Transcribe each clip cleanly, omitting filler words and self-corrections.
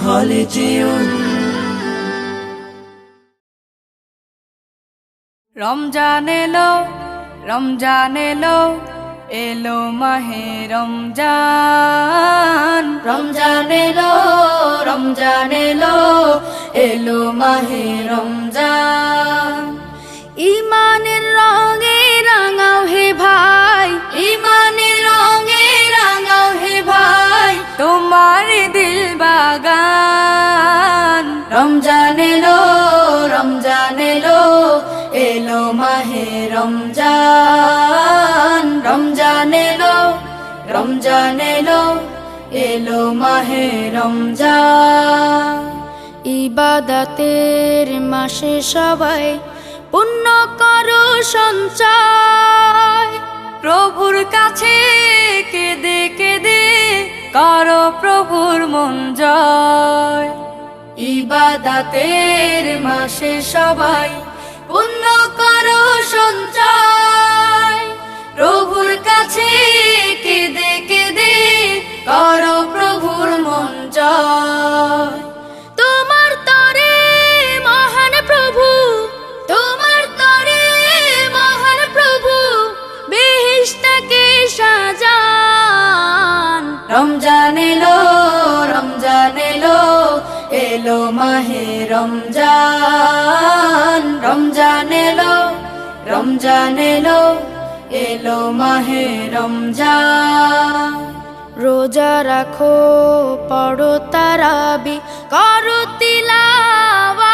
খালিজিউন। রমজান এলো, রমজান এলো, এলো মাহে রমজান। রমজান এলো, রমজান এলো, এলো মাহে রমজান। ইমানের রঙে রাঙাও হে ভাই, ইমানের রঙে রাঙাও হে ভাই, তোমার দিল বাগান। রমজান এলো, রমজান এলো, এলো মাহে রমজান। রমজান এলো, রমজান এলো, এলো মাহে রমজান। ইবাদতের মাসে সবাই পুণ্য করো সঞ্চয়, প্রভুর কাছে কেঁদে কেঁদে করো প্রভুর মন জয়। ইবাদতের মাসে সবাই পুণ্য করো সঞ্চয়, প্রভুর কাছে কেঁদে কেঁদে করো প্রভুর মন জয়। তোমার তরে মহান প্রভু, তোমার তরে মহান প্রভু বেহেশতকে সাজান। রমজান এলো, রমজান এলো, এলো মাহে রমজান। রমজান এলো, রমজান এলো, এলো মাহে রমজান। রোজা রাখো, পড়ো তারাবি, করো তিলাওয়াত,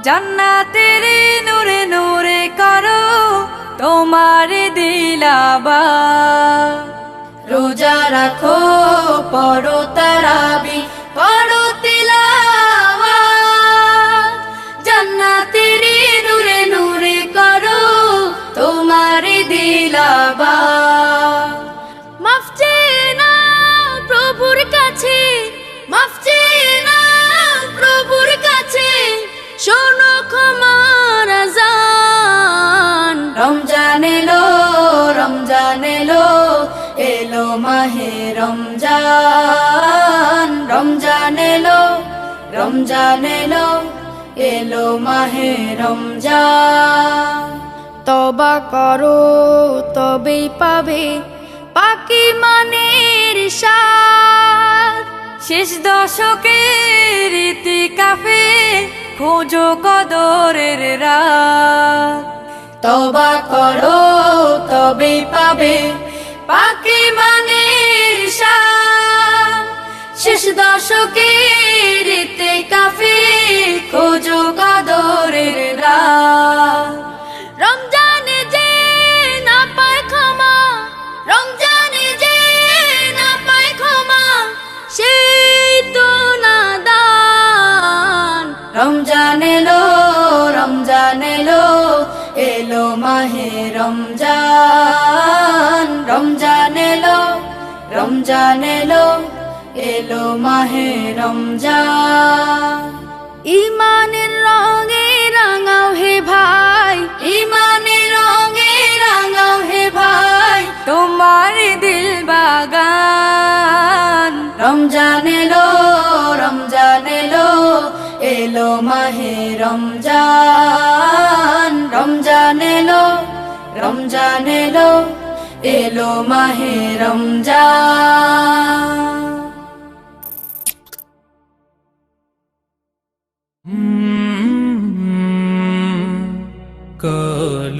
জান্নাতের নূরে নূরে করো তোমার দিলাবাত। রোজা রাখো, পড়ো তারাবি, পড়ো তিলাওয়াত, জান্নাতের নূরে নূরে করো তোমার দিলাবাত। মাফ চেয়ে নাও প্রভুর কাছে, মাফ চেয়ে নাও প্রভুর কাছে, শোনো ক্ষমার আযান। রমজান এলো, রমজান এলো, এলো মাহে রমজান। রমজান এলো, রমজান এলো, এলো মাহে রমজান। তওবা করো তবেই পাবে পাকি মানের স্বাদ, শেষ দশকের ইতিকাফে খোঁজো কদরের রাত। তওবা করো তবেই পাবে পাকি মানের শান, শেষ দশকের ইতিকাফে খোঁজো কদরের রাত। রমজানে যে না পায় ক্ষমা, রমজানে যে না পায় ক্ষমা, সেই তো নাদান। রমজান এলো, রমজান এলো, এলো মাহে রমজান। রমজান এলো, রমজান এলো, এলো মাহে রমজান। ইমানের রঙে রাঙাও হে ভাই, ইমানের রঙে রাঙাও হে ভাই, তোমার দিল বাগান। রমজান এলো, রমজান এলো, এলো মাহে রমজান। রমজান এলো, রমজান এলো, এলো মাহে রমজান। কাল